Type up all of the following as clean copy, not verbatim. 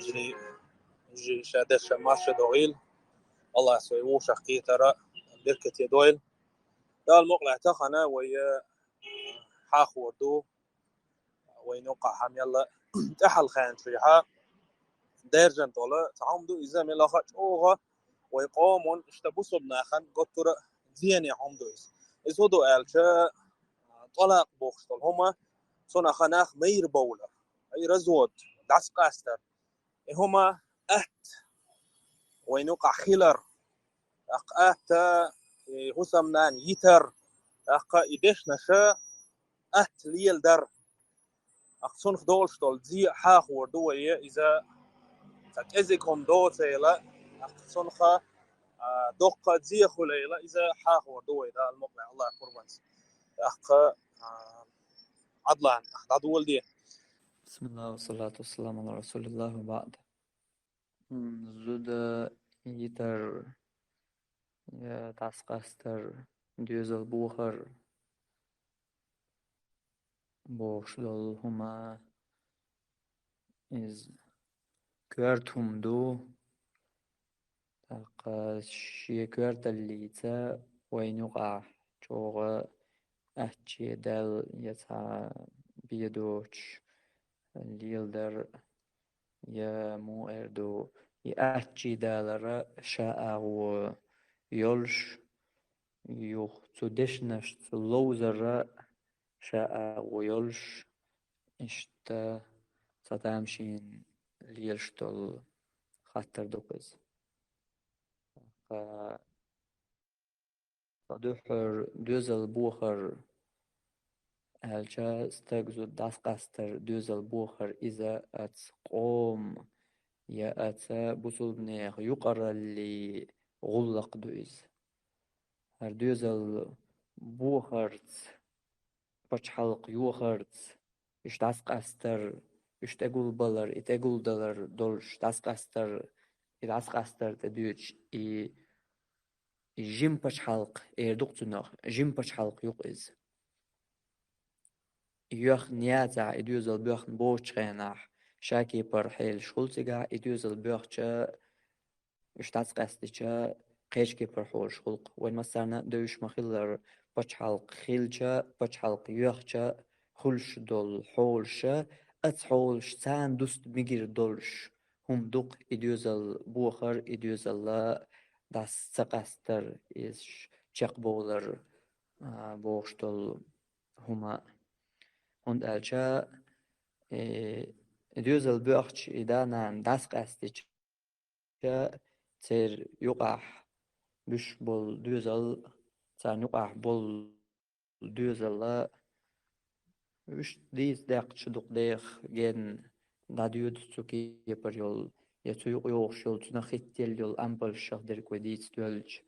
مجري شادش ماشي دويل الله يسوي وش أخي ترى بركة يدويل ده المقلع تخنا ويا حاخ وردو وينوقع حم يلا تحل خان فيها درجن طوله تعمدو إذا من لخش أوها ويقومون اشتبوسوا بناخن قطر زيني عمدو إذ هدو ألش طلاق بوخشتل هما صنع خناخ مير بولة أي رزود دعس قاستر هما أهت وينوقع خيلر أهت هسمنان يتر إدش نشا أهت ليل در صنخ دولشتل زي حاخ وردوية إذا تكزيكم دوتيلا صنخ دقة زي خليلا إذا حاخ وردوية ده المقنع الله قربانس عدلان عدول دي بسم الله والصلاة والسلام على رسول الله وبعد زود يتر يا تاسقاستر ديوزل بوخر بوشدل هما إز كوارتهم دو تاقا شي كوارت الليتا وين يقع جوغا أحجي دال يتا بيدوش ليلدر يا مو اردو يأحجي دالر شاء و يولش يوخ تدشنش تلوزر شاء ويولش اشتا ستامشين ليلشتل خطر دوكز فدوحر دوزل بوخر هلچا استگزو داسقاستر دوزل بوخر إذا أتقوم يا أتا بوصلنيخ يقر اللي غلق دوز هر دوزل بوخرت بچحلق يوخرت إش داسقاستر إش تقول بلر إتقول دلر دولش داسقاستر داسقاستر تدوش جيم بچحلق دوقتناخ جيم بچحلق يقز يخ نياتا إدوزل بيخن بوش خيناح شاكي برحيل شغلتها إدوزل بيخشا اشتاز قاستيشا قيشكي برحول شغلق وين مسارنا دوش مخيلر بچحلق خيلشا بچحلق يخشا خلش دول حولشا أتحولش تان دوست ميجير دولش هم دوق إدوزل بوخر إدوزل لا داس سقاستر إيش چق بولر بوشتل هما und alcha دوزل بوخش إدانا داس قاستيشا تير يقح بش بول دوزل تان يقح بول دوزل لا وش ديس داق شدق ديخ جن داديود سوكي يبريول يتو يوخشول تنخيتيل يول أمبل شهدر كوديت دولج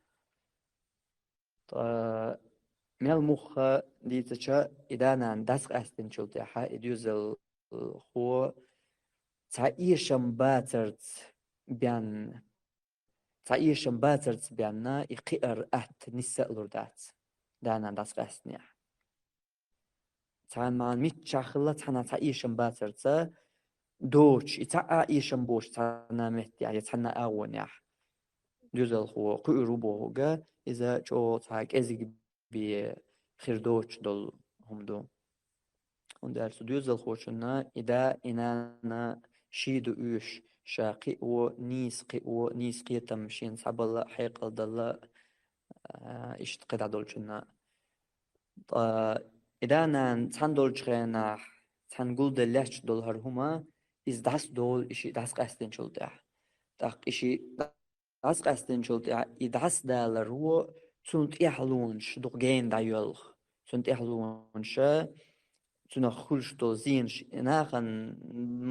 ميل مخا ديتشا إدانا داسق أستن شلتها إدوزل خو تعيشم باترت بيان تعيشم باترت بياننا يقير أهت نسألور دات دانا داسق أستنيح تعال ميت شاخلة تحنا تعيشم باترت دوش تعيشم بوش تحنا مهت يعني تحنا أون يح دوزل خو قيرو بوغا إذا جو تعك أزيق بخير دوش دول هم دو und also دوزل خوشنا إذا إننا شيدو إيش شاقي نيس قي تمشين صعب الله حيق الله اشتقد عدولشنا إذا أنا تندول خينا تنقول دلش دول هرهما إز داس دول إشي داس قاستن شلته تاق إشي داس قاستن شلته إداس دال رو سنت إحلونش دوغين دايولخ سنت إحلونش تنخلش تو زينش ناخن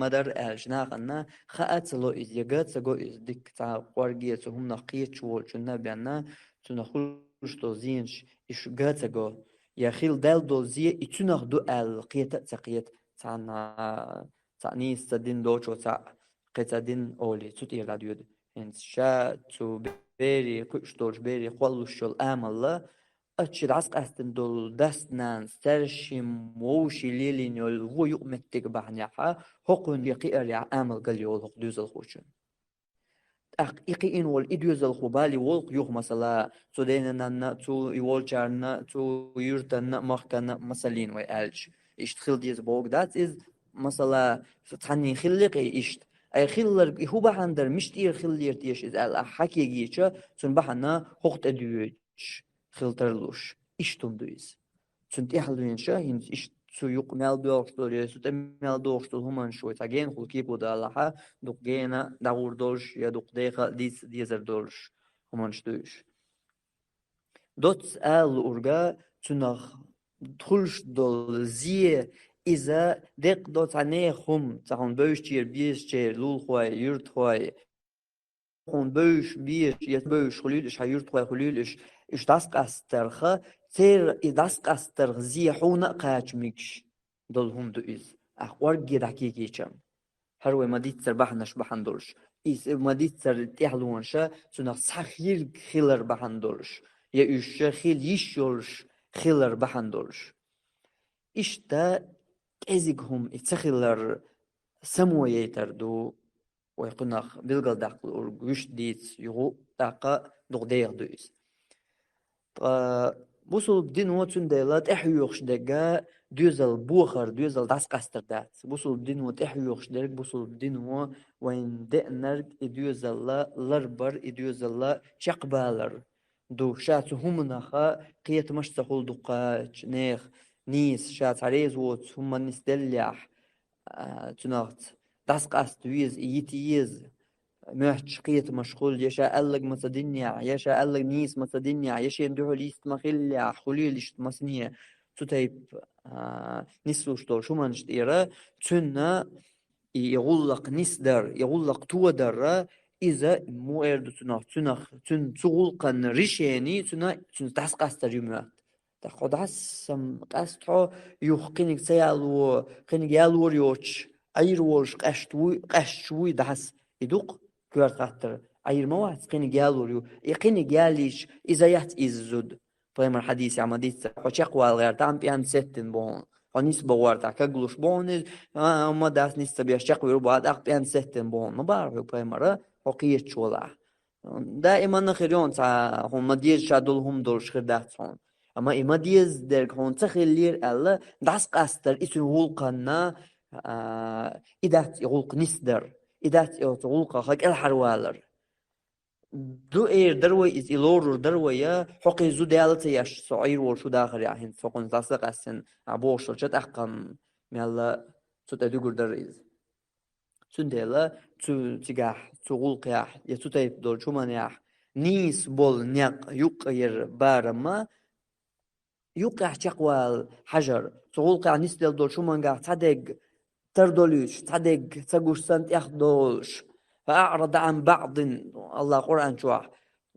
مدر ألش ناخن خأت لو إز يجات سجو إز ديك تا قارجيت هم نقيت شوال شنا بينا تنخلش تو زينش إيش جات سجو يا خيل دال دول زي إتنخ دو القيت تقيت تانا تاني استدين دوشو تا قتادين أولي تطير لديود إنس شا تو بيري كوش دولش بيري خلوش شل أملا أتشرعس قاستن دول دستنان سرشم ووشي ليلين يول ويؤمتك بعنيحا حقن يقير يا عامل قل يول حق دوز الخوشن إقي إن وال إدوز الخبالي والق يوخ مثلا سوديننا تو يولجارنا تو يورتنا مخكنا مسلين ويالج إشتخل ديز بوغ دات إز مثلا تعني خلقي إشت أي خلر هو بحندر مشتير خلير تيش إز أل حكي جيشا سن بحنا حقت أدوج خلترلوش إشتم دويز سن تيحلوين شاهين إشت سو يق مال دوغشتول يسو تمال دوغشتول همان شوي تاجين خلقي بودا لها دقينا داور دولش يا دقيقة ديزر دولش همان شتوش دوتس آل أورجا تنخ تخلش دول زي إذا دق دوت عنه خم تهون بوشتير بيشتير لول خواي يرت خواي خون بوش بيش يت بوش خليلش هيرت خواي خليلش إش داسق أسترخة تير إداسق أسترخ زي حونا قاچميكش دول هم دو إز أخوار جداكي كيشم هروي مديت سر بحنش بحندولش إس مديت سر تحلوانشا سنخ سخير خيلر بحندولش يا إش خيل يشولش خيلر بحندولش إشتا كازيكهم إتسخيلر سموية تردو ويقنخ بلغل داقل أرغوش ديت يغو داقا دغدير دويس بوصل بدين واتون ديلات إحيوخش دقا دوزل بوخر دوزل داس قستر دات بوصل بدين وات إحيوخش درق بوصل بدين هو وين دقنرق إدوزل لربر إدوزل شقبالر دو شات همنخا قيت مش تقول دقاج نيخ نيس شات عريز وات هم نستليح تنغت داس قست ويز إيتيز مهش قيت مشغول يشاء ألق مصدنيا يشاء ألق نيس مصدنيا يشاء ندعو ليست مخليا خليل اشت مصنية تتايب نسلوش دول شو منشت إيرا تنا يغلق نسدر يغلق تودر إذا مو إردو تن تغلقا ريشيني تن تحس قاستر يمات تاخد عسم قاستحو يوخقينك سيالو قينك يالور يوش أيروش قشتوي دحس يدوق كوار خاطر أير موات قيني جالوريو يقيني جاليش إذا يحت إزود بريمر حديث عمديت حشق والغير تام بيان ستن بون هنيس بوارتا كجلوش بون ما داس نيس بيشق ويربعد أق بيان ستن بون ما بعرف بريمر حقيقة شولا دائما نخيرون تا هم ديز شادولهم دولش خداتهم أما إما ديز درك هون تخيلير ألا داس قاستر إسن هولقنا إدات يغلق نسدر إدات يغلق خاك الحروالر دو إير دروي إز إلور دروي حقي زو دالتي يش صعير وشو داخل ياهن سوقن تاسق أسن عبوش شت أحقم ميلا سوت أدوغر در إز سندلا تو تجاح تغلق ياح يتو تايب دول شو من ياح نيس بول نيق يقير بارما يقع شقوال حجر تغلق يا نيس دول شو من قاع تصدق تردوليش تصدق تقول سنت ياخدولش فأعرض عن بعض الله قرآن شوح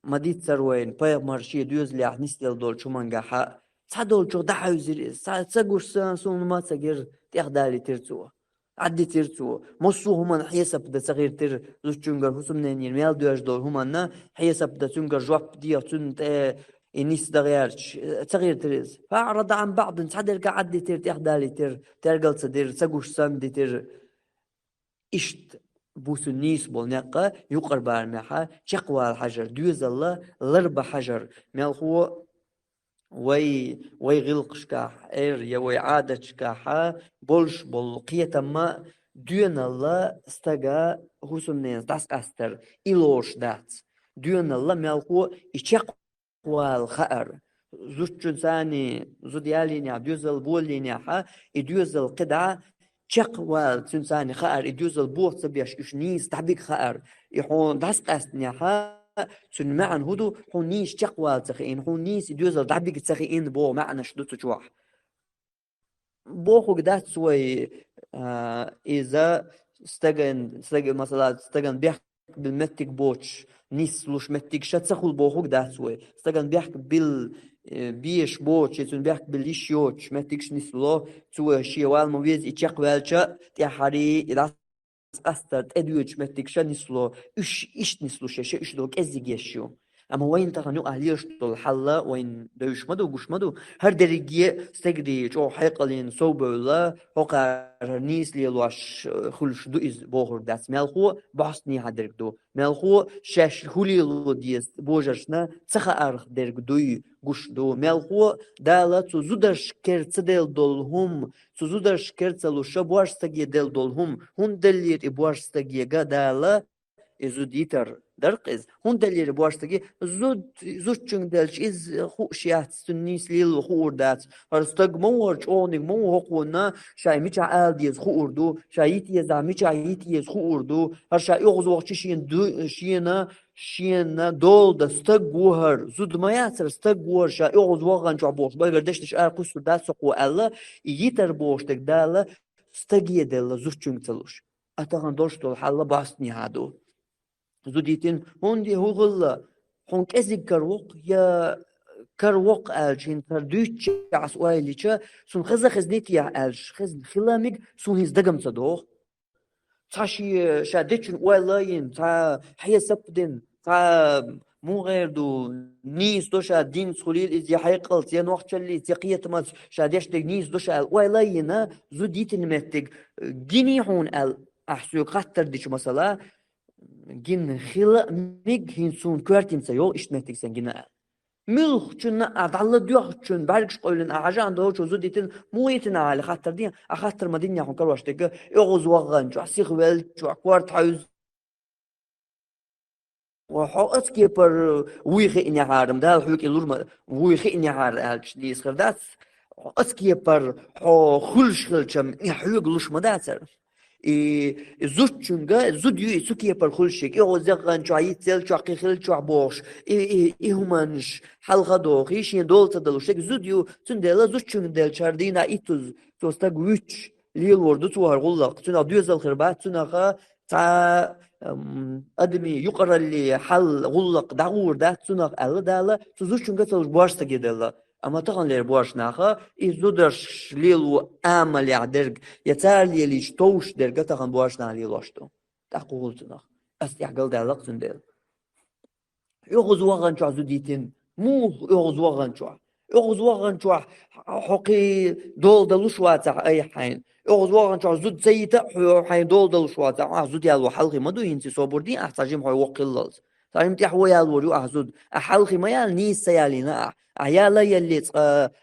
مديت سروين بايق مرشي دوز لي نستيل دول شو من قاحا تصدول شو دحا يزير تقول سن سون ما تقير تيخدالي ترتو عدي ترتو مصو هما حيسب دا صغير تر زوجونغر حسم نينير ميال دوش دول هما حيسب دا تونغر جواب ديا تون إنيس دغيرش تغير تريز فأعرض عن بعض تصدر قعدي تر تيخدالي تر ترقل تصدر تقوش سندي تر إشت بوسو نيس بولنقا يقر بارمحا شقوى الحجر دوز الله لرب حجر ميال هو وي غلقش كاح إير يا وي عادش كاحا بولش بولقية ما دون الله استقا هوسم نينز داس أستر إلوش دات دون الله ميال هو إشق والخأر زوجون ثاني زوديالين يا دوزل بولين يا ها يدوزل قدعة شق والتنساني خأر يدوزل بوت سبيش إشنيس تعبيك خأر يحون داس قاستني ها سن معن هدو حونيش شق والتخين حونيس يدوزل تعبيك تخين بو معنى شدو تجوح بوخو قدات سوي إذا استجن مثلا استجن بيح بالمتك بوتش نيس لوش متك شتسخل بوخوك داسوي استجن بيحك بيش بوتش يتون بيحك بالليش يوتش متكش نيس لو تسوي شي والمويز يتشق والشا تيحري إذا أسترد أدوش متكش نيس لو إش نيس لو شيء إش دوك أزيج يشيو أما وين تغنو أهليش طول حلا وين دوشمدو وقشمدو هر درجية استجدي جو حقلين صوبولا هقار نيس ليلواش خلش دو إز بوهر داس ملخو بحسني هدرجدو ملخو شش خلي لو ديس بوجرشنا تخا أرخ درجدوي قشدو ملخو دالا تزودش كرتدل دولهم تزودش كرتلو شبواش استجي دل دولهم هون دلير إبواش استجي دالا زوديتر درقز هون دليل بواشتگی زود چون دلش از خوشیات سنیس لیل خوردات هرستگ موج آنگ مو حقونا شاي میچ عادیز خوردو شايت یزا میچ عیت یز خوردو هر شاي اغز وقت شینا دول دستگ گوهر زود میاتر استگ گوهر شاي اغز وقت جو باش بگردشتش ارکوس دست سقو الله یتر بواشتگ داله استگی دل زود چون تلوش اتاقن داشت الحلا باستني هادو زوديتين هوندي هوغلا هون كزي كروق يا كروق الجين تردوش عس وايليشا سون خزا خزنيت يا الج خزن خلامك سون هيز دقم صدوق تاشي شادتشن وايلاين تا حيا سبدن تا مو غير دو نيس دوشا دين سخوليل إز يحيقل تيان وقت اللي تقية مات شاديش دق نيس دوشا وايلاينا زوديتين متق جيني هون أحسو قطر ديش مثلا جن خلا ميج هنسون كوارتين سيو إشتمتك سنجنا ملخ شنا أدعلا ديوخ شن بعرفش قولن أعجان ده شو زوديتن مويتنا على خاطر دي أخاطر مدينة هون كروش تك يغز وغن شو عسيخ ويل شو كوارت حوز وحقت كيبر ويخي إني عارم ده الحوك اللور ويخي إني عار ألش ديس خردات أسكيبر حو خلشم يحوق لش مداتر زود چونگا زود یوی سوکی پر خلشک اوزگان چایی تل چاقی خل چا باش همانش حلقه دوخیش این دولت دلوشک زود یو تون دل زود چون دل چردینا ایتوز توستا گوچ لیل وردو تو هرقولق تون ادویزل خربات تون آخا تا ادمی يقرا اللي حل غلق دعور ده تون آخ ال دالا زود چونگا تلوش باشتا گدلا أما تغن لير بواش ناخا إزودرش ليلو آمل يعدرج يتال يليش توش درجة تغن بواش نا ليلوشتو تقولت ناخ أستيعقل دالقتن ديل يغز وغن شو زوديتين مو يغز وغن شو حقي دول دلوش واتع أي حين يغز وغن شو زود زيتا حين دول دلوش واتع زود يالو حلقي مدو ينسي صوبردين أحتاجيم حي وقللز تعلم تحوي يالو جو أحزود أحلقي ما يال نيس سيالينا عيالا يلي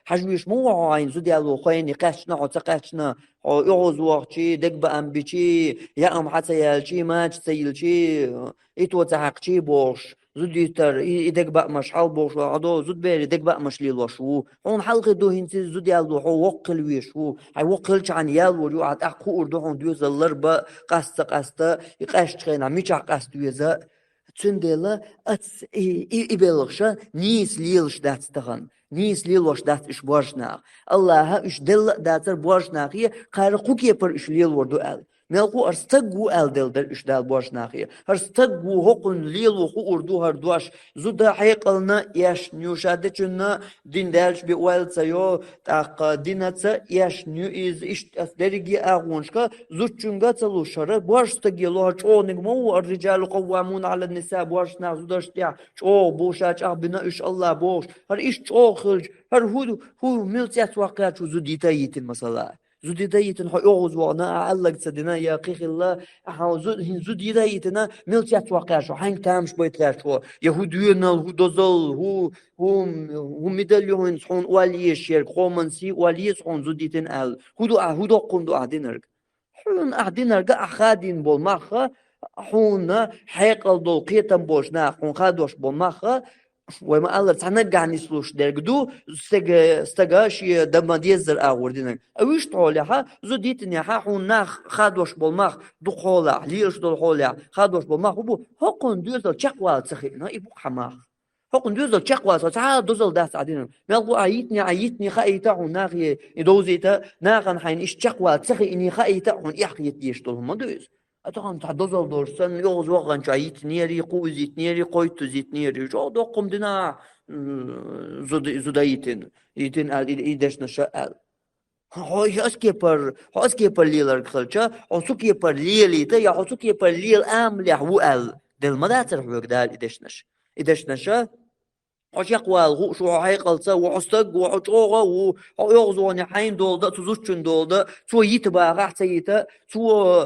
حجويش مو عين زود يالو خويني قاشنا عتقاشنا يغز وقتي دق بأنبيشي يا أم حتى يالشي ماش سيلشي إتو تحقشي بوش زود يتر يدق بقى مش حال بوش وعدو زود بيري دق بقى مش ليل وشو هون حلقة دو هنتي زود يالو هو وقل ويشو هاي وقلش عن يالو جو عاد أخو أردو هون دوز اللربة قاستا يقاش تخينا ميشا قاست دوزا تندلا أتس إبلغشا نيس ليلش دات تغن نيس ليلوش دات إش بوارشناق الله إش دل داتر بوارشناقية قارقوك يبر إش ليل وردو أل ملقو أرستقو أل دل در إش دال بوارشناقية هرستقو هقن ليل وخو أردو هردواش زودا حيقلنا ياش نيوشادة چنا دين دالش بيوال سيو تاق ديناتsa ياش نيو إز إش أسدرقي أغونشكا زود چونغا تلو شرا بوارشتقي لوها چونك مو الرجال قوامون على النساء بوارشنا زوداش تيا چو بوشاچ أبنا إش الله بوش هر إش چو خلج هر هو ملتيات واقعات شو زوديتا يتن مثلا زوديتا يتن هاي أغز وانا أعلق تدنا يا قيخ الله زوديتا يتنا ملتيات واقعات شو هنگ تامش بيتلاش هو يهوديون هو دوزل هو ميداليون سحون واليش يرق خومنسي واليش سحون زوديتن أل هودو قندو أعدينرق حون أعدينرق أخادين بالمخا حون حيقل دول قيتن بوشنا حون خادوش بالمخا وما الله تنقع نسلوش درجدو استجاشي دم ديزر أوردينك أويش طالعها زوديتني حون ناخ خادوش بالمخ دخولع ليش دخولع خادوش بالمخ وبو هقن دوزل شقوال تخينا يبو حماخ هقن دوزل شقوال تعال دوزل داس عدينا ملقو عيتني خايتا هون ناخي دوزيتا ناخن حين إيش شقوال تخي إني خايتا هون يحكي يشتغل ما دوز أتوقع تعدزل دورسن يوز وغن شايت نيري قوزيت نيري قويت زيت نيري جو دوقم دنا زودايتن يتن ال إيدش نشأل هاي أسكي بر ليلر خلشة أسكي بر ليليتا يا أسكي بر ليل أم لحو ال دل ما داتر حوك دال إيدش نش إدش نشا وشيقوال شو حيقلصا وعستق وعجوغا ويغزوني حين دولدا تزوجن دولدا سو يتباغا حتيتا سو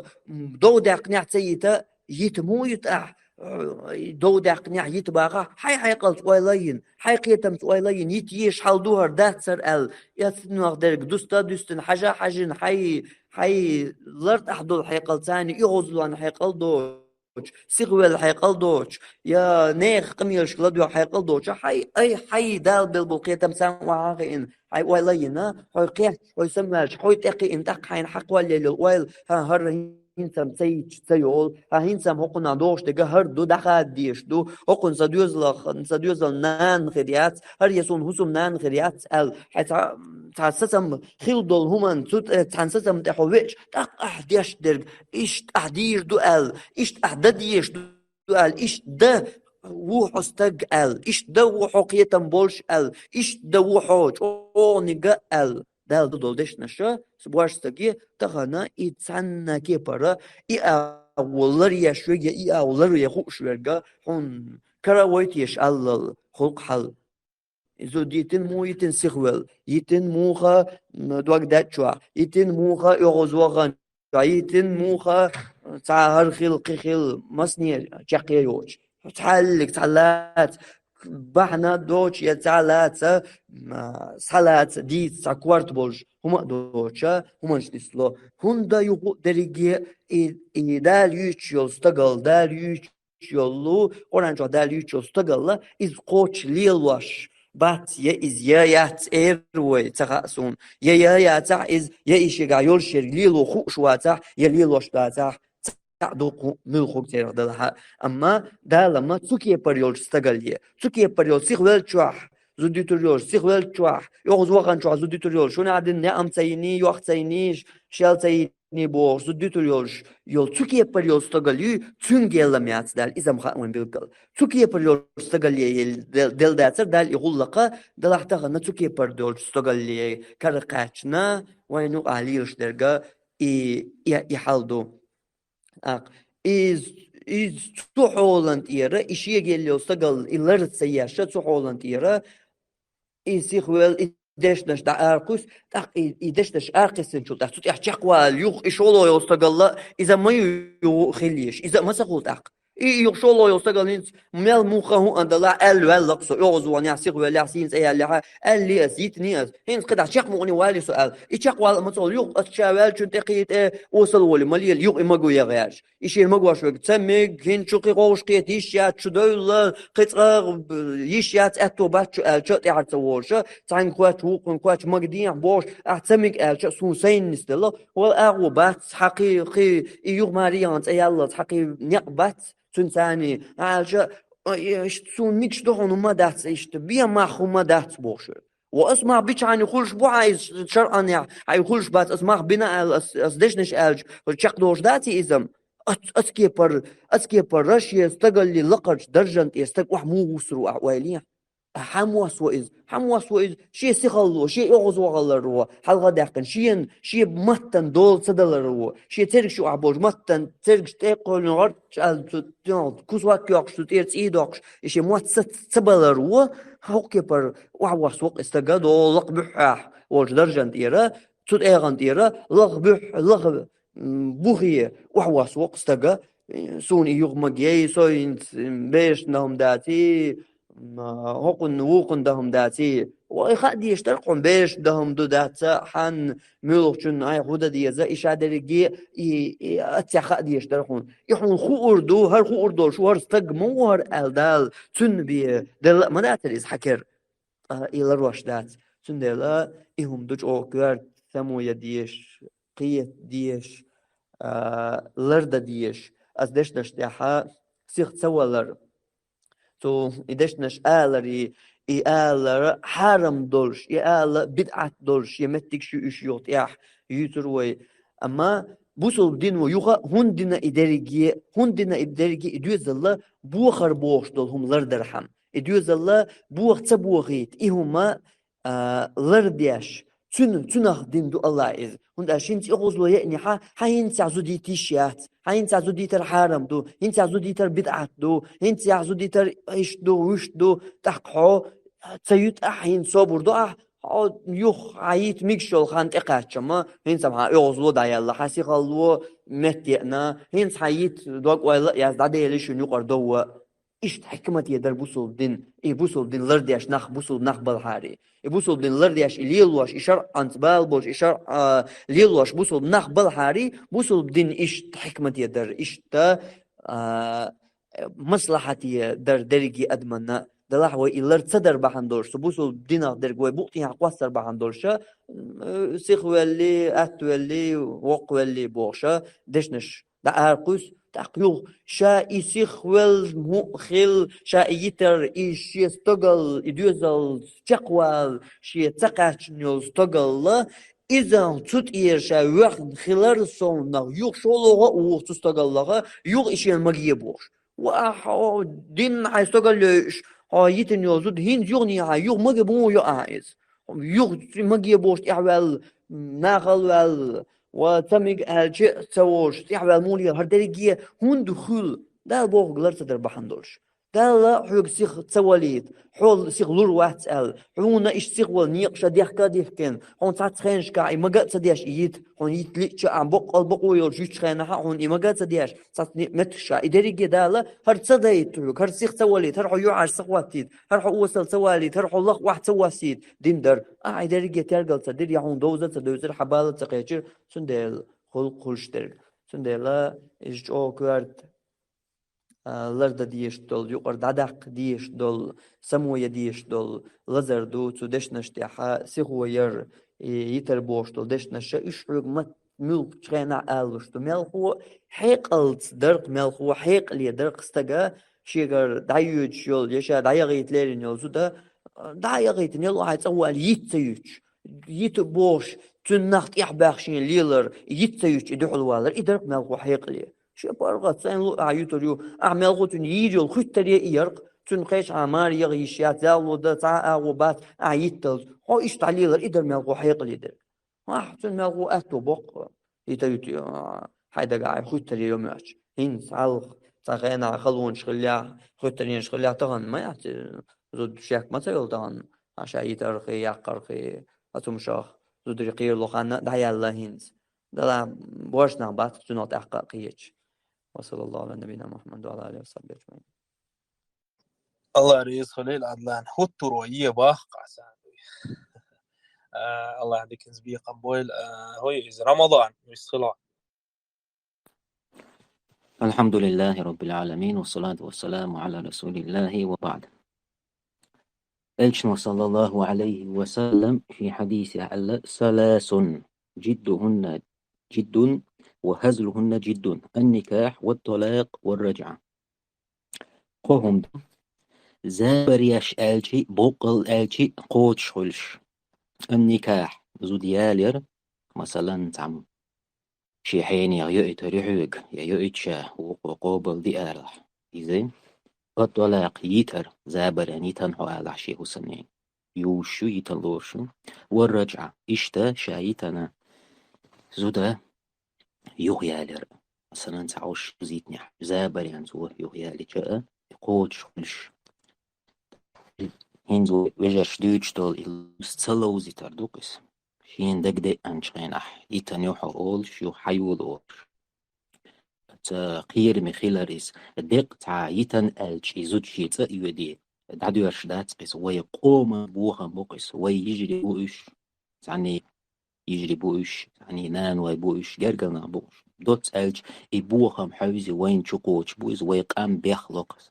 دودق نعتيتا يتمو يتأح دودق نع يتباغا حيقلص ويلين حيقيتم ويلين يتيش حالدوهر داتسر يتنوغ درق دوستن حاجن حي لرت أحدو حيقلصاني يغزلوان حيقل دوش سيغويل حيقل دوش يا نيخ قميش لدو حيقل دوش حي دال بالبوقية تمسان وعاقين حي ويلينا حي قيح ويسماش حي تقي انتق حين حق ويل ويل هر هنسم سيول هنسم هقنا دوش دقا هر دو دخاد ديش دو هقن سديوزل نان خريات هر يسون هسم نان خريات حتى تحسسم خيلدول همان تحسسم تحويش تق أحديش درق إيش أحديش دو إيش أحدديش دو إيش ده وحو استق إيش ده وحو قيتم بولش إيش ده وحو نقا دال دول دش نشا سبواش تجي تغنى يتسنى كبرة أولر يشوي أولر يخوش ورجع هون كراويت يشعل خلق حل إذا يتن مو يتن سخول يتن موخا دوق داتشوا يتن موخا يغزوغان يتن موخا تعهر خل مصني جاقيوش تعلات بحنا دوش يتعلات سالات دي ساكوارت بولج هما دوشا هما نشتسلو هوندا يقو دريجي دال يوش يول ستغل دال يوش يولو اورانجو دال يوش يول ستغل إز قوش ليلوش بات إز يات إيروي تغاسون يات إز يإيشي غايول شير ليلو خوش واتح يليلوش داتح تعدوق ملخوك تيردلها أما دا لما تسوكي بريول ستغلية تسوكي بريول سيخوال تشوح زودي تريول سيخوال تشوح يغز وغان تشوح زودي تريول شون عدن نعم تيني يوخ تينيش شال تيني بوغ زودي تريول يول تسوكي بريول ستغلية تنجي لميات دال إذا مخاوين بالقل تسوكي بريول ستغلية دل داتر دال يقول لك دل احتغن تسوكي بريول ستغلية كارقاتنا وينو عليوش درقا يحالدو إز تحولن إيرا إشياء جليو استقل إلرت سياشة تحولن إيرا إسيخوال إدشنش دا أرقس إدشنش أرقسن شو تحت إحتقوال يوخ إشولو يستقل إذا ما يخليش إذا ما سقولت يشولو يستقل مال موخه هو عند الله لقصو يغزوان يعسيق ولا يعسين سيالها اللي أزيتني هين قد أشيق مغني والي سؤال إشقوال مصول يوغ أتشاوال شنتقيت وصل ولي مالي يوغ إماغو يغياش إشير مغواش وقت تسميق هين شوقي غوش قيت إشيات شدول قطغ إشيات أتوبات شوت إعتوالش تعين كوات وقن كوات مقدين بوش أعتمق ألش سوسين نستلا والأغوبات حقيقي يوغ ماريانت أيالات حقي نقبات تنساني عالجا سون نيكش دهون وما داتس إشت بيا ما خو ما داتس بوش واسمع بيش عن يخلش بو عايز شرعا يعني يخلش بات اسمع بنا أصدشنش ألج والشق دوش داتي إزم أسكي بر رشي استقل لي لقرش درجة يستق وحمو وسرو أعواليه حمواس وإز شيء سخلو شيء يغزو غلرو حلقة داقن شيء متن دول صدلرو شيء ترك شو عبوج متن ترك تقول نغرد كوسواك يوكش تيرت إيدوكش شيء موت سبلرو هوكي بر وعواس وق استقادو لقبح وش درجة إيرا تود إيغان إيرا لغ بوخية وعواس وق استقا سون يغمجي سوين بيش نهم داتي هقن وقن دهم داتي وإخادي يشترقون بيش دهم دو داتا حن ملوخشن أي خودة ديزا إشادرقي أتخادي يشترقون يحون خو أردو هر خو أردو شو هر استقمو هر ألدال تن بي دل مناتر إز حكر إلى روش دات تن دل إهم دوش أوكوار ثمو يديش قيت ديش لرد ديش أز دش دشتاحا سيخ تسوى لر تو إدشنش آلري آلر حرم دولش آل بدعة دولش يمتك شو إشيوت ياح يتروي أما بوصل دين ويوخا هندنا إدريجي إدوز الله بوخر بوخش دولهم لردرحم إدوز الله بوخ تبوخيت إهما لردياش تنخ دين دو الله إذ هند أشين تأخذ له يعني هين تعزو دي تيشيات هين تعزو دي تر حرام دو هين تعزو دي تر بدعة دو هين تعزو دي تر إيش دو وش دو تحقو تيوت أحين صبر دو يوخ عيت ميكشول خانت إقاتشما هين سمها يأخذ له دايا الله حسي خلوه متينا هين سعيت دوك ولا يزداد يليش نيقر دو إيش حكمة يدر بوصل دين إيه بوصل دين لرديش نخ بوصل نخ بالحاري إيه بوصل دين لرديش ليلوش إشار أنتبال بوش إشار ليلوش بوصل نخ بالحاري بوصل دين إيش حكمة يدر إيش تا مصلحة يدر درجي أدمنا دلحوة إلر تصدر بحندورش بوصل دينا درجوي بوقتي حقوسر بحندورش سيخ ولي أت ولي وق ولي بوشة دشنش دا أرقص تقيو شا يسيخ والمؤخل شا يتر إيش يستقل يدوزل تقوال شي تقاش نيوز تقل إذا تut شا وقت خلال صونا يوغ شولوغا ووغ تستقلغا يوغ إشي المجيه بوش وأحو دين حيستقلش يتن يوزود هين يوغني يوغ مجبو يو عايز يوغ مجيه بوش إعوال ناخل وال وتميج الجي تسووش تحوى المولية هردريجية هون دخول ده بوغ غلط تدر بحندوش ده لا حوغ سيخ تسواليت حول سيخ لور واحد سأل حونا إيش سيخ والنيقشة ديحكا ديحكين هون ساعت خينش كا إماقات سدياش إيد هون يتليتش عم بق البقو يرجوش خينها هون إماقات سدياش ساعت متشا إدريجي ده لا هر تصديت تروك هر سيخ تسواليت هر حو يوعش سخواتيد هر حو وصل سواليت هر حو لخ واحد سواسيد دين در إدريجي ترقل تدير يحون دوزة حبالة تقيتشر سندل خلشتر سندلا إيش أو كارت لرد ديش دول يقر دادق ديش دول سموية ديش دول لزر دو تدش نشتيحا سيخو ير يتر بوش دول دش نشا إشرق مت ملك تشغينا آلوش دو ملخو حيقلت درق ملخو حيق لي درق استقا شيغر دايوج يول يشا دايغيت ليرين يولزو دا دايغيت نيلو هايت أول يتسيوش يت بوش تنخت إحباخشين ليلر يتسيوش إدحلوالر إدرق ملخو حيق لي شو بارغت سين لو عيوتريو أعمل غوتن يجي الخطري يرق تنقيش عمار يغيشيات زالو دا تاع أغوبات عيتل هو إيش تعليلر إدر ملغو حيق ليدر تن ملغو أتو بق يتيوتي حيدا قاعد خطري يوميش هين سالخ تاغينا خلون شغليا خطرين شغليا تغن ما يعطي زود شاك ما تيول تغن عشان يترخي يقرخي أتمشاخ زود رقير لخان دعي الله هينز دلا بوشنا بات تنوت أحقاقيش وصلى الله على نبينا محمد وعلى آله وصحبه أجمعين. الله رئيس خليل عدلان حطوا رؤية باخ عسان الله يهديك نسبية قبول هو إذ رمضان يسخلون. الحمد لله رب العالمين والصلاة والسلام على رسول الله وبعد. ألشن صلى الله عليه وسلم في حديث على ثلاث جدهن جد وهزلهن جد النكاح والطلاق والرجعة. قهم زابريش ألشي بوقل ألشي قوتش خلش النكاح زوديالير مثلا تعم شي حين يأتي ريحوك يأتي وقوبل دي أرح إذن الطلاق يتر زابر يعني تنحو على شي حسنين يوشو يتلوشو والرجعة إشتا شايتنا زودا يغيالر مثلا تعوش زيتني زابر يعني زوه يغيالي جاء يقوتش خلش هنزو وجاش دوش دول السلو زيتر دوكس شين دق دق أنشغين إيتن يوحو أول شو حيول أول قير مخيلاريس دق تعيتن ألش إزود شيتا يودي دعدو يرشدات قيس ويقوم بوها بوكس ويجري بوش يعني يجري بوش يعني نان ويبوش جرقنا بوش دوت ألش إبوها محوزي وين شقوش بوز ويقام بيخلقس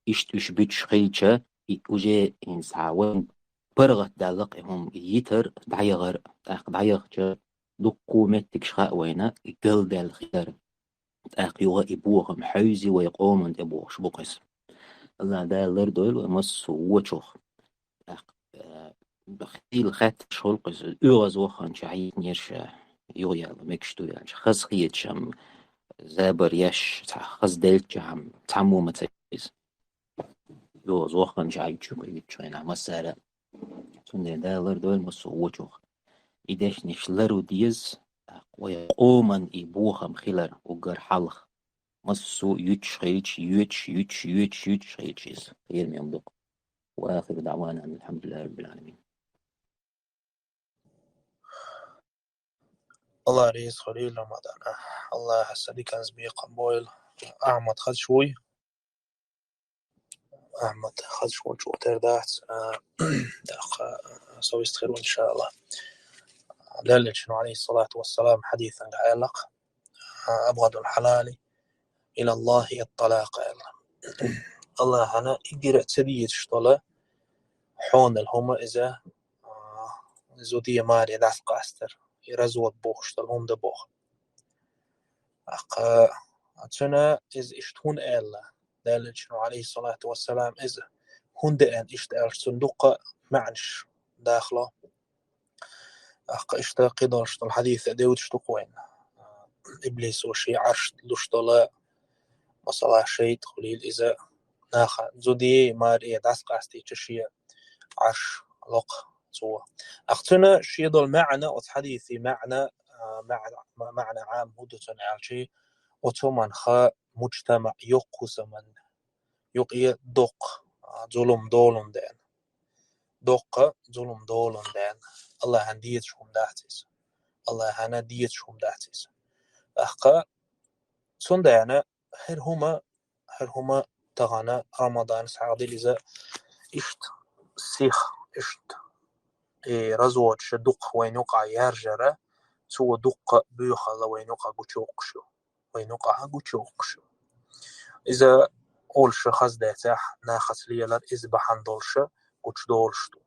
إشتوش بيتش خيلشا وجي إنسا وين برغت دالقهم يتر دعيغر دعيغر دقو متك شخاء وينا قل دال خيار يوغا إبوهم حوزي ويقومن إبوغش بقس الله دالر دول ومس وچوخ بخيل خات شولقس يوغز وخان شعيد نيرش يوغيا مكشتو يعني خز خيت شم زابر يش خز دلت شم تعمو متيز يوغز وخان شعيد شو كيت شوينا مسارة سنة دالر دول مس وچوخ إداش نشلرو ديز ويقومن إبوهم خلر وقر حلخ مصو يتشخيش يتشخيش غير ميمدق. وآخر دعوانا أن الحمد لله رب العالمين. الله رئيس خليل رمضان الله حسدي كان زبيق بويل أحمد خد شوي أحمد خد شوي شو تردات داخ سوي استخيرون إن شاء الله لأن شنو عليه الصلاة والسلام حديثا عالق أبغض الحلال إلى الله الطلاق الله أنا إقرأ تبيت شطلة حون الهما إذا زودية ماري داس قاستر يرزوت بوخ شطلهم دبوخ أتنا إز إشتون إلا لأن شنو عليه الصلاة والسلام إذا هند أن إشتأل صندوق معنش داخله إشتاق قدرش الحديث داود شتوقوين إبليس وشي عرش لشتلا مصلا شيء خليل إذا ناخا زودي ماري داس قاستي تشي عرش لق سوا أختنا شيء ضل معنا وتحديثي معنا معنى عام هدوتن عالشي وتمن خا مجتمع يقوس من يقي دق ظلم دولم دين دق ظلم دولم دين الله هنديت شوم داتيس الله هنا ديت شوم داتيس أحقا صندانا هر هما تغانا رمضان سعادي لذا إشت سيخ إشت رزوت شدق وين يقع يرجرة سوى دق بيخلا وين يقع قوشوقشو وين يقع قوشوقشو إذا أولش خز داتح ناخس ليلر إذا بحن دولش قوش دولشتو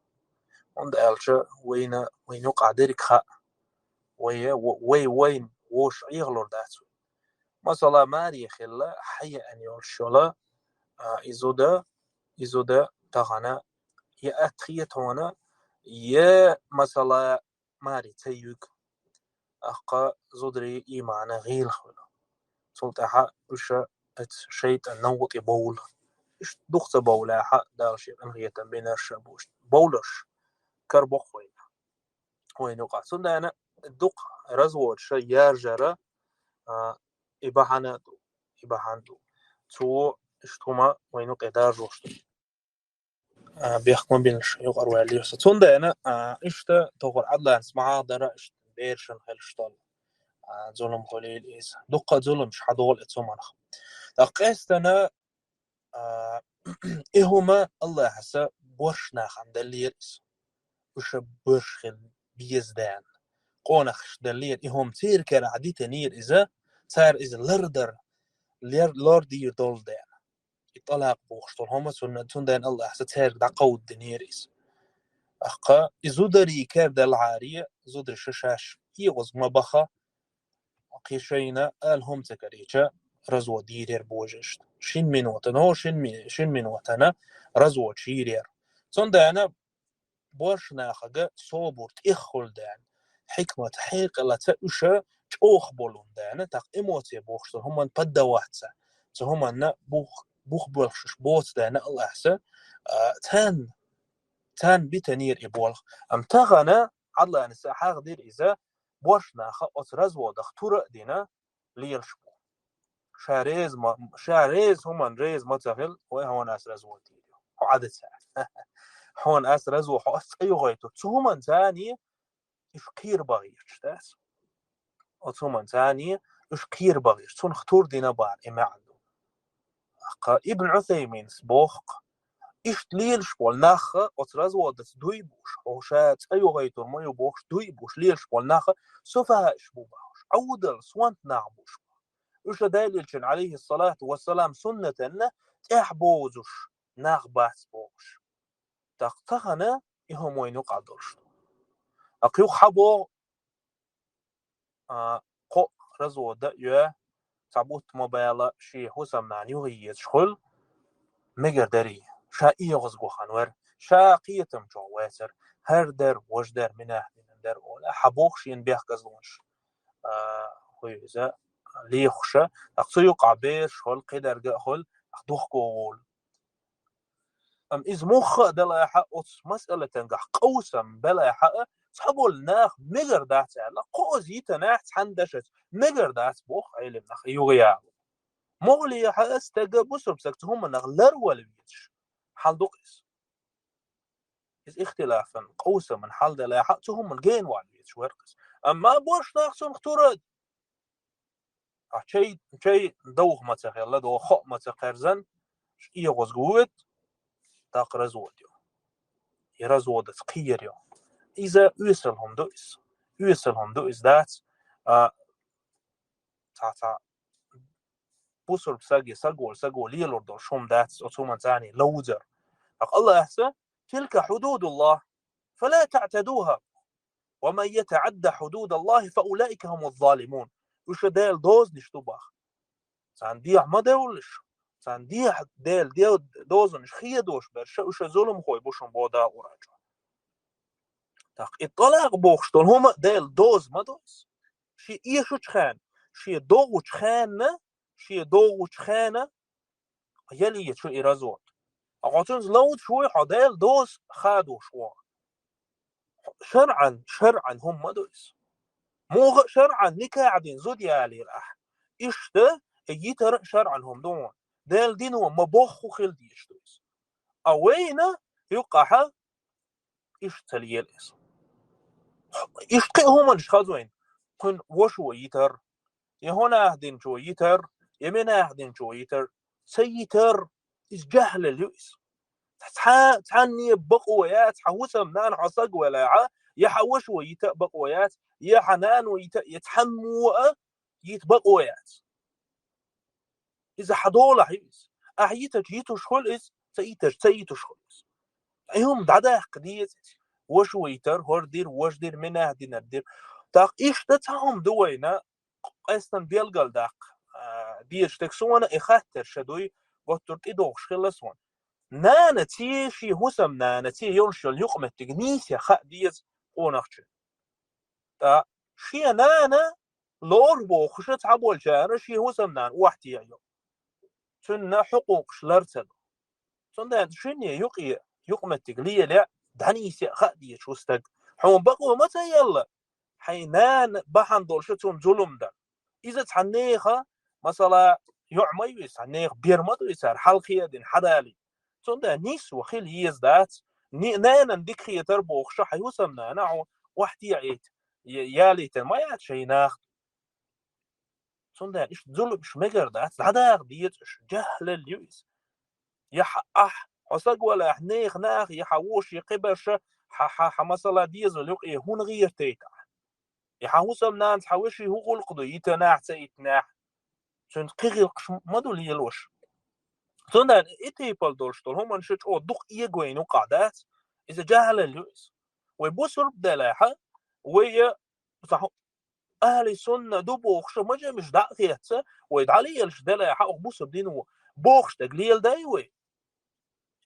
عند ألش وين يقع ديرك خا وين وش يغلر داتو مثلا ماري خلا حي أن يرشلا إزودا تغنى يا أتخيتونا يا مثلا ماري تيوك أقا زودري إيمانا غير خلا سلطة وش شيء النوط يبول إيش دخت بولا حق دارش أنغية بين الشابوش بولش كربخ وين يقع سنة أنا الدق رزوج شيء يرجرة إباحاندو تو اشتوما وينو قدار روشت بيحكم بين الشيوخ أروالي سنة أنا إشتا تقول عدلا اسمعها درا إشت بيرشن خلشتال ظلم خليل إيز دقة ظلم شحدول إتسومانخ تقيستنا إهما الله حسا بورشنا خان دليرس وش برشخل بيزدان قونخش دلير إهم تير كرا عديت نير إذا تار إذا لردر لوردير دول دان يطلق بوخشتون هما سندان الله حسا تار دقود دنيريس أخا إزودري كاب دالعارية زودر ششاش يغز مبخا قيشينا الهم تكريشا رزو ديرير بوجشت شين منوتن هو شين منوتنا رزو شيرير سندانا بورشنا خا صوبورت إخول دان حكمة حيق لا تأشا أوخ بولون دانا تاق إموتي بوخشتون هما نبدا واحدة هما نا بوخ بولخش بوت دانا الله حسا تان بتنير إبولخ أم تغنى عدلا نسا حاق دير إذا بورشنا خا أترزو دختور دينا ليلشبو شاريز هما ريز متغل وهو ناس رزو ديريو وعدد ساعة هو ناس رزو حوث أيو غيتو هما تاني إشقير بغيرش تاس وثمان ثانية إشقير بغيرش تون اختور دينا بار إما عنده ابن عثيمين سبوخ إشت ليلش والناخ وتراز ودت دوي بوش وشات أيو غيتور ما يبوش دوي بوش ليلش والناخ سوفها إشبو باوش عودل سوانت نعبوش إيش دليل عليه الصلاة والسلام سنة أنه إحبوزش ناخ باس بوش تقتغنا إهم وين يقعدوش أقيو حبو قو رزو دأيو تعبوت مبالا شي حسام معني وغيّت شخل مگر داري شا إيغز بوخانور شا قيتم جواتر هر در وش در مناه من در أولا حبوخ شين بيخ قزلونش خويزا ليخشا أقصو يقع بير شخل قدر قخل أخدوخ قول أم إز مخ دلاحة أتس مسألة تنقح قوسم بلاحة صحبول ناخ مجر دات لا قوز يتناح حندشت مجر دات بوخ علم نخ يوغيا مغلي حاستجا بسر بسكتهم نخ لرول بيتش حال دوقس إذ اختلافا قوسا من حال لا حقتهم من جين والبيتش ورقس أما بوش ناخسون اختورد شيء دوغ متخيل لا دو خو متخرزن يغوز قوت تاقرزود يرزود تقير يو إذا يوصلهم دوئس دات تا بوصل ساقول يلور دور شوم دات أتوما تاني لوزر الله أحسن تلك حدود الله فلا تعتدوها ومن يتعدى حدود الله فأولئك هم الظالمون وش ديل دوز نشتباخ سان ديع ما دولش سان ديع ديل دوز نش خيه دوش برشا وش ظلم خوي بوشم بودا وراجع تاق الطلاق بوخشتون هما ديل دوز ما دوز شي إيشو تخان شي دوغو تخانة يلي شو إرازوت أقعدون لود شوي حديل دوز خادو شوي شرعا هم ما دوز مو شرعا نكاعدين زود يالي راح إشته يتر شرعا هم دون ديل دينو مبوخو خلدي يشتوز أوينا يقع إشتلي الإس إشتقي هما نشخازوين كن وشو يتر يهونا أهدين شو يتر يمنا أهدين شو يتر سيتر إس جهل اليوس تحني بقويات حوسم نان عصق ولا يحوش ويتق بقويات يحنان يتحمو يتبقويات إذا حدول حيس أحيتك يتشخل إس سيتشخل إس أيهم دعدا قديت وش ويتر هردير وش دير منه دين الدير تاق إيش تتهم دوينا أصلا بيلقل داق ديش تكسونا إخاتر شدوي وطرت إدوغش خلصون نانا تيشي هسم نانا تي ينشل يقمة تجنيس يا خا ديز قونخش تا شي نانا لور بوخش تعبول جانا شي هسم نان وحتي يوم سنة حقوق شلرتل سنة شني يقمة تجلية لا دنيس يا خا ديز وستق حون بقوا متى يلا حينان بحن دولشتهم ظلم ده إذا تحنيخة مثلا يعمي يسحنيخ بيرمض يسار حلقية دين حدالي سنده نيس وخيل يزدات نانا ديك خي تربوخ شح يوسمنا نعو وحتي عيت ياليت ما يات شي ناخد سنده إيش ظلم إيش مجر دات العداغ ديت إيش جهل اليوز يح حسق ولا حنيخ ناخ يحوش يقبش مثلا ديز ولقي هون غير تيتا يحوسمنا نتحوش هو القضو يتناح سيتناح سن قيغي مدول يلوش سندان إتيبال دولشتول هم نشوف أو دق يجوينو قعدات إذا جهل اليوز ويبصر بدلاحة ويا صح أهل السنة دو بوخش ما جا مش داخيتها ويدعلي الش دلاحة أو بصر دينو بوخش تقليل دايوي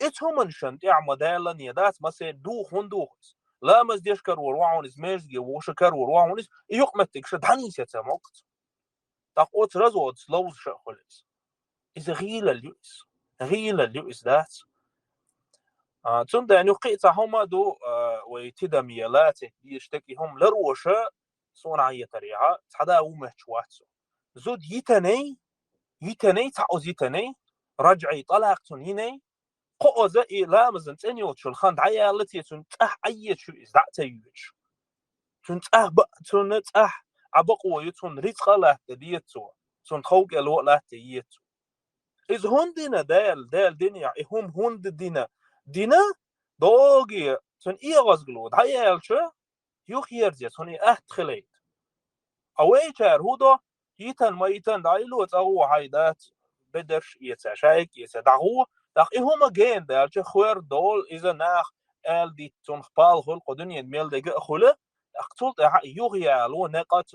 إتهم نشنت إعمى دالا نيادات مثلا دوخ وندوخس لا مزديش كرور وعونس مزدي وش كرور وعونس يقمتك شدحنيسة موقت تقوت رزود سلوز شخلص إذا غيل اليوز ذات تند يعني قيت هما دو ويتدميلات يشتكي هم لروشة صنعية طريعة حدا ومهشواتسو زود يتني تعوز يتني رجعي طلاقتون هني قوزة إلا مزن تنيوت شو الخاند عيا التي تنتح أي شو إزدعت يوش تنتح تنتح عبقوا يتون ريتخا له تديتو تنتخوق الوق له تيتو إذ هندنا دال دنيا هم هند دينا دوغي تن إيغاز قلود هيا يلشو يخيرزي تن أهتخليت أويتر هودا يتن ما يتن دايلوت أو هايدات بدرش يتشايك يتدعو داق هما جين دالش خوير دول إذا ناخ آل دي تن خبال خل قدنيا ميل دقاء خلا أقتلت يغيا لو نقاط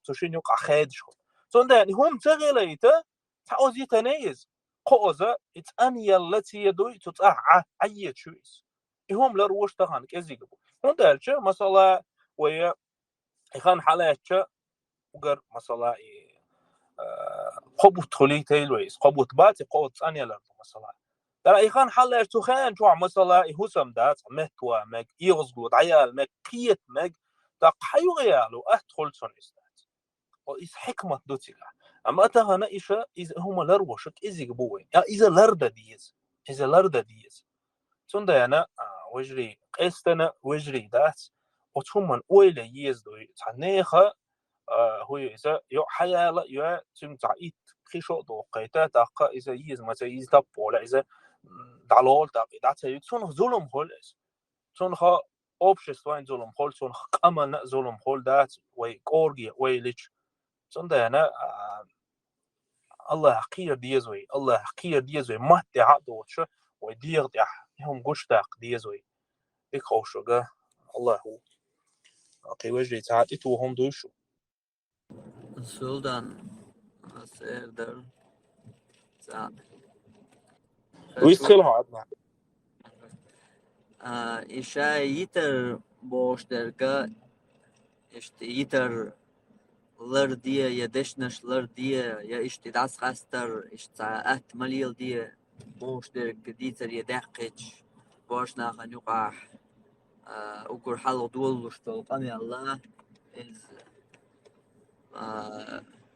تشين يقع خادش خل تن داني هم تغليته تعوز يتنيز قوزة إتأني التي يدوي تتأعى أي شويس هم لروش تخان كذيبو هم دالش مثلا ويا إخان حالاتش وقر مثلا قبوت خلي تيلويس قبوت باتي قوت أني لرو مثلا ترى إخان حلا إرتخان شو مثلا يهسم دات مهتوا مج يغزقود عيال مج كيت مج تقحيو غيالو أدخل سن إستات وإس حكمة دوتيلا أما أتهنا إيشا إذا هم لروشك إزي جبوين يا إذا لردا ديز توندا أنا وجري قستنا وجري دات وتشومن أويل يزدو تعنيخا هو إذا يو حيالا يو تمتعيت خيشو دو قيتا تاقا إذا يز ما تيز تبولا إذا دالول تاقي دات يكسون ظلم هولس تون خا обществоин ظلم هول تون قمنا ظلم هول دات وي قورجي وي ليش توندا أنا الله حقير ديزوي الله حقير ديزوي ما تعدو شو وديغ دح هم قشتاق ديزوي بيخوشوغا الله هو أقي وجري تعدي تو هم دوشو السودان سيردر سعد ويسخلها عدنا إشا يتر بوش درجة يتر لردية يدشنش لردية يا اشتداس خاستر اشتاعات مليل دي بوش درجة ديتر يدقج بوش ناخن يقع وكر حلو دولوش تلقامي الله إز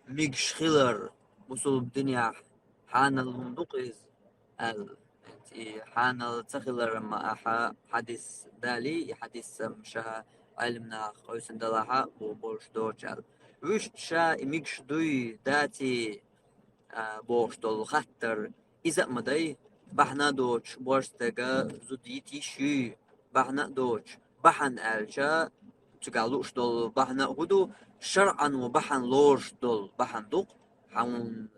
ميجش خيلر وصل الدنيا حان المندوق إز حان التخيلر ما حديث دالي حديث مشا علمنا خويسن دلاها وبوش دوجال وش شا ميجش دوي داتي بوش دول خطر إذا مدي بحنا دوش بورستغا زوديتي شي بحنا دوش بحن ألشا تقالوش دول بحنا هدو شرعا وبحن لوش دول بحن دوق حون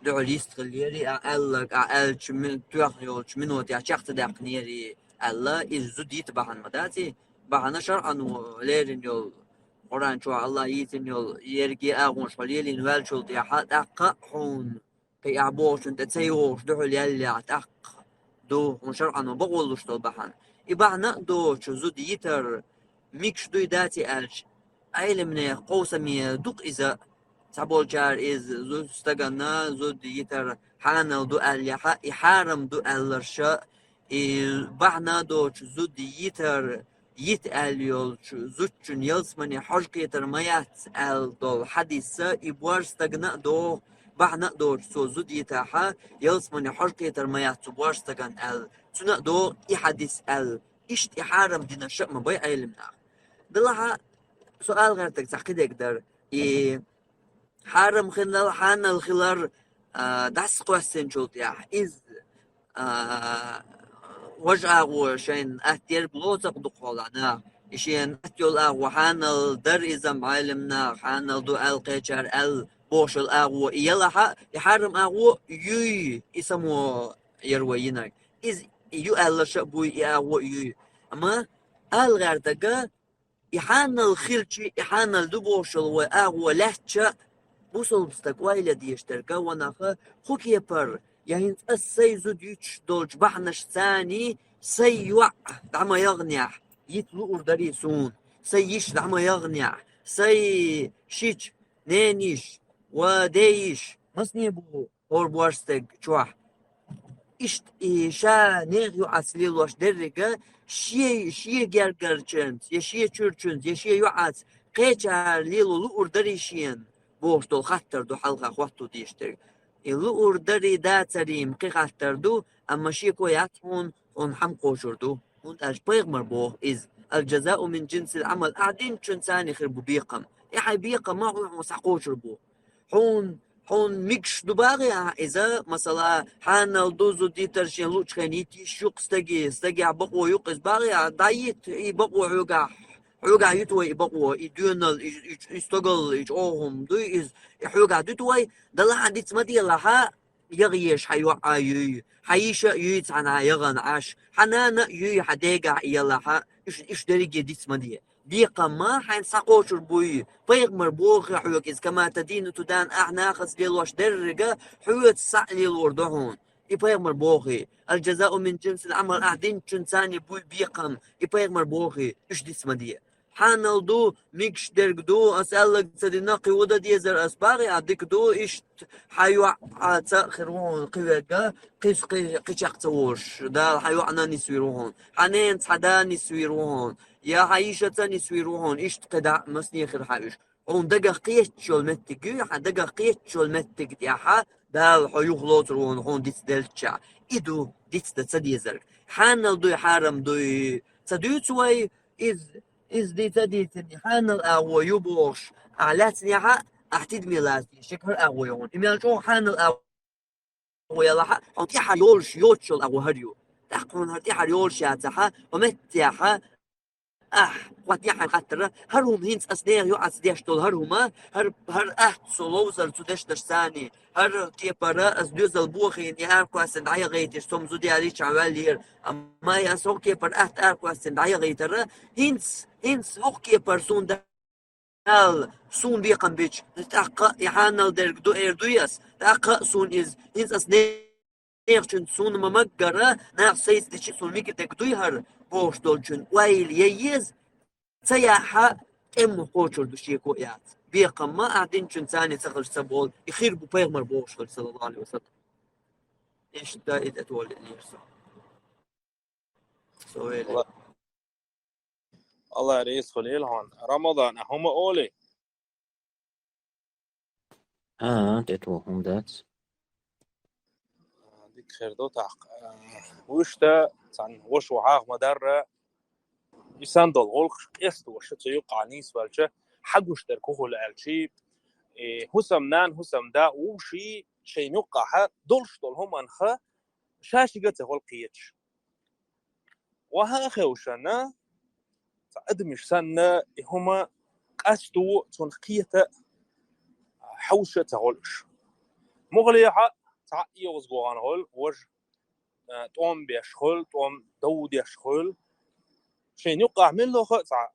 دعوليست خليري أعلق أعلش من تيخيولش منو تيحشاقت داقنيري ألا إذ زوديت بحن مداتي بحنا شرعا وليرين يول قرآن شو الله يتن يول يرجي أغوش وليلين والشول تيحات أقا حون كي أعبوش انت تسيوش دعول يلي أتأق دو وشرعا وبغولوش دول بحن إبعنا دو شو زود يتر ميكش دوي داتي ألش علمنا قوسمي دوق إذا تابول جار إز زود استغنا زود يتر حانل دو أليحا إحارم دو ألرشا إبعنا دو شو زود يتر يتأليول زوجن يلسمني حركة ترميات دول حديثة إبوار استغنا دو بحنا دو سو زود يتاحا يلسمني حركة ترميات إبوار استغن تنا دو إحاديث إشت إحارم دينا شأ ما بي علمنا دلها سؤال غير تحكي يقدر حارم خلال حان الخلال داس قوسين شوت يا إز وجع وشين أهتير بلوزق دقولنا إشين أهتيول وحان الدر إذا معلمنا حان الدو القيشار بوش الأغو يلا يحرم أغو يي اسمه يروينا إز يو ألا شبوي أغو يي أما الغير دقا يحان الخيرشي يحان الدبوش الأغو لحشا بوصل بستقوائل ديشتركا وناخا خوك يبر يعني السيزو ديوش دولج بحنش ثاني سيوع دعما يغنيع يتلو أردري سون سيش دعما يغنيع سي شيش نينيش وديش مصني بو هور بوارستق شوح إشت إيشا نيغيو عسليل واش درقا شي جرقرچنت يشي چرچنت يشي يوعات قيچار ليلو لو أردري شين بوش دول خطر دو حلقة خواتو ديشتر اللو أردري داتريم قي خطر دو أما شيكو ياتهون حم قوشردو هون أجبيغمر بو إز الجزاء من جنس العمل قاعدين چنساني خربو بيقم يحي بيقم ما هو مسحقوشر بو هون ميكش دباغي إذا مثلا حان الدوزو دي ترشين لوش خانيتي شوق استجي عبقو يوقز باغي دايت يبقو حوقع يتوي يبقو يدونال يستقل يجوهم دو يحوقع دوتوي دلا عندي تمدي لها يغيش حيوقع حيشا يتعنا يغن عاش حنانا حديقع يلا إيش دريجي دي تمدي ديقا ما حين ساقوشر بوي بيغمر بوخي حيوك إذ كما تدين تدان أعناخس ليلوش درقا حيوت سعلي الوردهون يبيغمر بوخي الجزاء من جنس العمل أعدين چنساني بوي بيقم يبيغمر بوخي إيش دي تمدي حانل دو ميكش درك دو أسألك تديناقي ودا ديزر أسباغي عدك دو إشت حيوع تأخرون قيوة قيس قيشاق تورش دا حيوعنا نسويروهون حنين تحدا نسويروهون يا عايشة نسويروهون إشت قدع مسني خير حايش اون دقا قيت شول متقو دقا قيت شول متق دياحا دا حيوخ لوترون هون ديت دلتشا إدو ديت دا تديزر حانل دو حارم دو تدو توي إز دي تدي حانل أو يبوش علاتني حق أحتد ميلاتي شكر أغويون إميان شو حانل أو يلا أنتي حيولش يوتشل أو هريو تحقون هرتي حيولش ياتها ومتيها واتيحا خاطر هرهم هينس أسنير يو أسديش دول هرهما هر سولوزر تدش دشتاني هر كيبرا أسدوزل بوخين ياركو أسندعي غيتش سومزو دي عليش عوالير أما ياسو كيبر أركو أسندعي غيتر هينس هوك كيبر سون دال سون بيقن بيش تاقا يحانل درق دو إردوياس تاقا سون هينس أسنير چون سون ممقرة ناق سيس ديشي سون ميكي تكدوي هر بوش دول چون وايل ييز سياحة ام قوشر دشيكو يات بيقم ما قاعدين چون ثاني تخرج سبول يخير بو بيغمر بوش صلى الله عليه وسلم ايش دا اذا تولي اليرسو سويلي الله رئيس خليل هون رمضان هم أولي det var hon det. ديك خير دو تاق وشتا تان وش وحاق مدار يساندل غلق يست وش تيقع نيس والجا حق وش تركوه لألشي هسم نان هسم دا وشي شي نقع دولش دول هم أنخا شاشي قد غلقيتش وها خوشنا تعدمش سنة هما قاستو تنقية حوشة تغلش مغليحة تعقية وزقوان هول وج توم بيشخل توم دود يشخل شين يقع من له خطع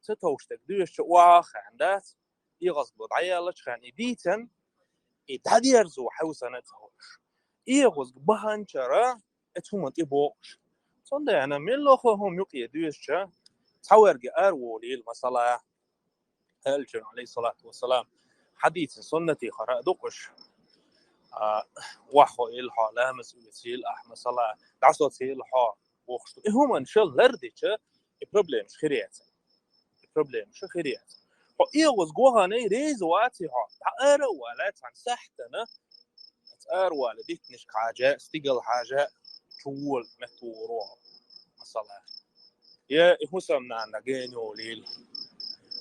ستوش تقديش واخ عندات يغصب عيالك خان يديتن يتهديرزو حوسنة تغلش يغصب بهان شرا اتهم تبوش صند يعني من له هم يقي دوش تحورج أرولي المسألة هلجن عليه الصلاة والسلام حديث سنتي خرا دقش وحو إلها لا مسؤولية الأح مسألة دعوة إلها وخشتو هم إن شاء الله رديش البروبلم خيريات البروبلم خيريات وإيغوز جوهاني ريز واتها تأرو ولا تنسحتنا تأرو ولا ديتنش حاجة استقل حاجة طول متوروها مسألة يا إحسن عنا جينيو ليل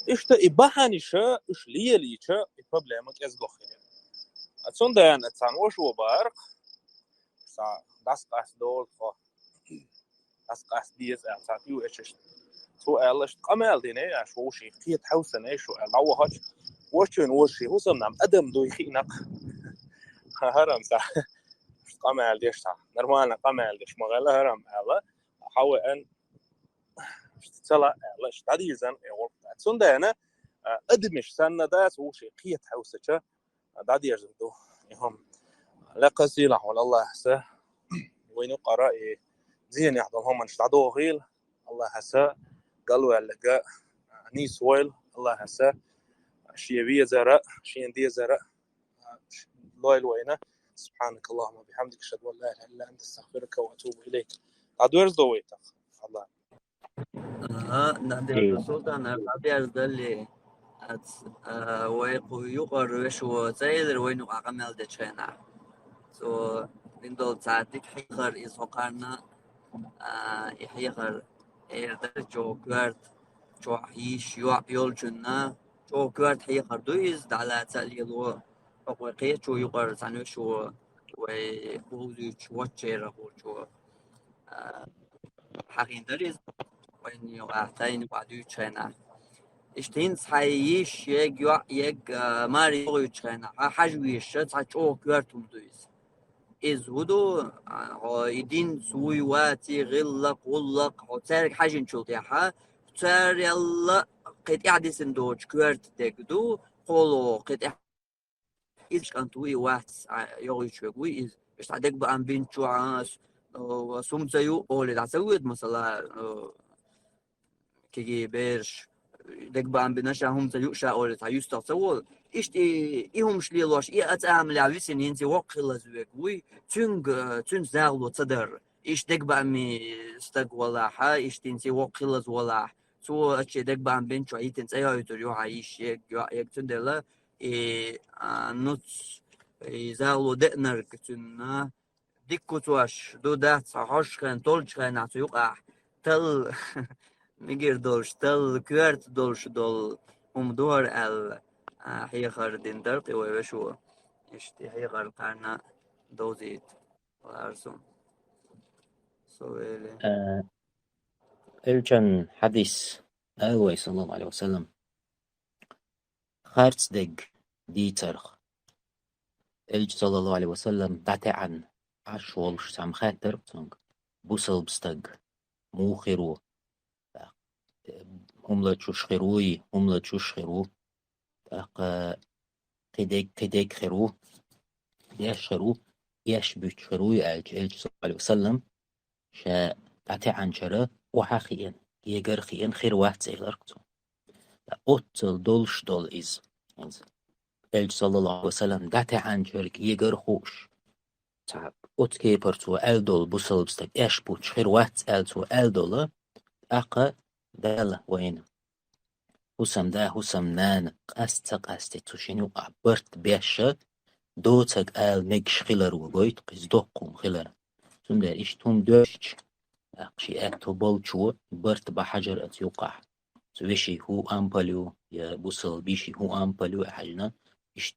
إيش إباحنيشة إيش ليليشة البروبلم كأزجو خير أتصندين أتصنوش وبارق سا داس دول خو داس ديز أتصيو إيش سؤالش قمال دينه شو شيء كي تحوسن إيش العوه هش وشين حسن نام أدم دوي خينق هرم سا قمال ديش سا نرمانا قمال ديش مغلا هرم ألا حاول أن تلا لاش تعديزن أتصندين أدمش سنة داس وشيء كي تحوسشه دادير زندو يهم لا قصيلة ولا الله حسه وين قرأ زين يحضرهم من شتعدو غيل الله حسه قالوا لقى نيس ويل الله حسه شيبية زرع شيندية زرع لويل وينه سبحانك اللهم وبحمدك أشهد أن لا إله إلا أنت أستغفرك وأتوب إليك أدور زويته الله نادر سلطان أبيار دلي ويقر وشو تايلر وينو أقمل دشينا سو لندول تعديك حيخر إسحاقنا يحيخر إيردر جو كورت جو حيش يول جنا جو كورت حيخر دويز على تاليلو وقيت جو يقر تانو شو ويبوزي شو تشيره شو حقين دريز وين يقعتين بعدو تشينا اشتين صحيش يك ماري يوتشنا حجويش تاچو كورتم دويز از ودو يدين سوي واتي غلق ولق وتارك حاجن شلتها تار يلا قد اعدسن دوج كورت دكدو قولو قد ايش كانتوي واحد يويشوي از مش عندك بان بنتو عاس وسوم زيو اول دعسود مثلا كي بيرش دك بان بنشا هم تيوشا أو تيوستا تقول إيهم شليلوش أتعامل عويسين ينتي وقل زوج وي تون زاغلو تصدر دك بان مي استق ولا حا تنتي وقل ولا سو أشي دك بان بنشو أيتن تيا يتريو عايش يك تندلا نوتس زاغلو دقنر كتنا ديكو توش دو ده صحوش كان طولش كان عطيوقع تل ميجر دولش تل كوارت دولش دول دور ال هي خاردين درقي ويشو هي خارقارنا دوزيت وارسون سويلي الجن حديث أوي صلى الله عليه وسلم خارج ديتر الج صلى الله عليه وسلم دعتي عن عشولش سام خاطر بوصل بستق مو خيرو هم لا تشخروي هم لا تشخرو قديك خرو ياش خرو ياش بيتشخرو الج صلى الله عليه وسلم شا دعتي عن شرا وحاخيا يجر خيان خير واحد سيغرقتو أوتل دولش دول إز الج صلى الله عليه وسلم دعتي عن شرك يجر خوش تعب أوت كيبرتو ألدول بوصل بستك إيش بوتش خير واحد ألتو ألدول أقا دالة وين هسم نان قاستي تشينو عبرت بيشة دوتك نجش خلر وقويت قصدقكم خلر ثم دار توم دوشش أقشي أكتو بولشو برت بحجر أتيوقع سويشي هو أمباليو يا بوصل بيشي هو أمباليو أحجنا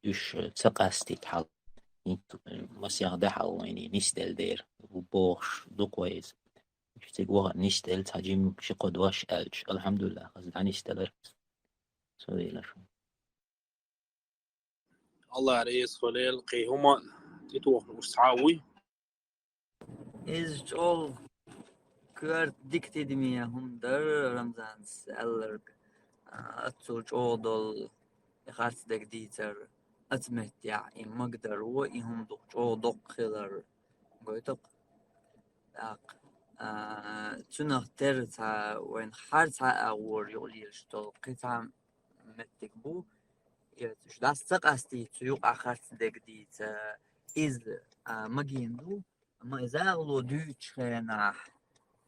دوش تقاستي تحل مسيح دحل يعني نستل دير وبوش دو كويس تقوى نستل تاجيم شقد واش ألج الحمد لله قصد عن نستلر سوري لشو الله رئيس خليل قي هما تتوخ وسعاوي إز all كوارت ديكتي دمية هم در رمزان سألرق أتسوج أودل خارت دك ديتر أتمت يعني مقدر وإهم دق خلر قويتق داق تنه ترتا وين حارتا أور يوليش تل قطع متكبو يتش داستق أستي تيوق أخرت دك ديت إز مجيندو ما إزاغلو دوتش خيناح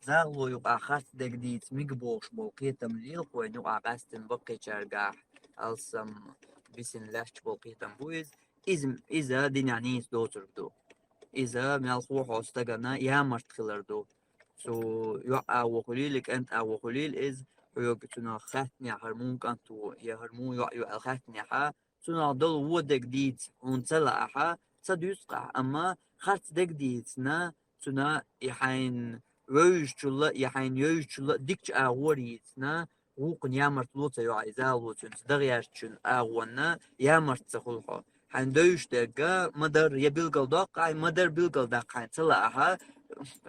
زاغلو يوقع خاص دقديت مقبوش بوقيت مليل وين يوقع قاستن بقي شارقاح ألسم بسن لاشت بوقيت بويز إذا دينانيس دوتر دو إذا مالخوح وستقنا يا مرت خلر دو سو يوقع وقليلك أنت أو وقليل إز ويوقتنا خاتني هرمون كانتو يا هرمون يوقع خاتني حا سنا دل ودك ديت ونسلا حا تدوسقع أما خاص دقديتنا سنا يحين ويشتلا يحين يشتلا ديكش أوريتنا وقن يامرت لوتا يعيزالو تنس دغياشتشن أغوانا يامرت تخلقه حين دوش دقا مدر يبلغل دقا مدر بلغل دقا تلا أها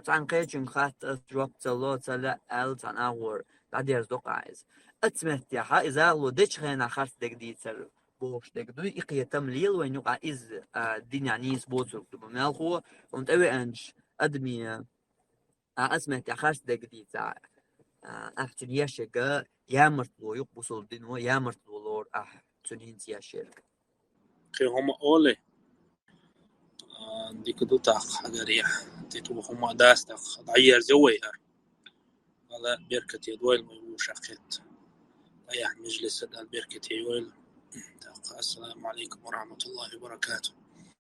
تان قيتشن خات أتروب تلو تلا أل تان أغور داديرز دقا عايز أتمت يحا إزالو ديش خينا خارت دق ديتر بوش دق دو إقيا تمليل وين يقع إز دين يعني سبوتر بمالخو وانت أوي أنش أدمي أسمعت أخرج دقدي تاع أحسن يشجع يامرت لو يقبصل دينه يامرت لور تنين تياشيرك قي هما أولي ديك دو تاق حقريح تتوخ هما داستق ضعير زويها على بركة يدويل ميبو شاقيت أيح مجلس البركة يدويل السلام عليكم ورحمة الله وبركاته.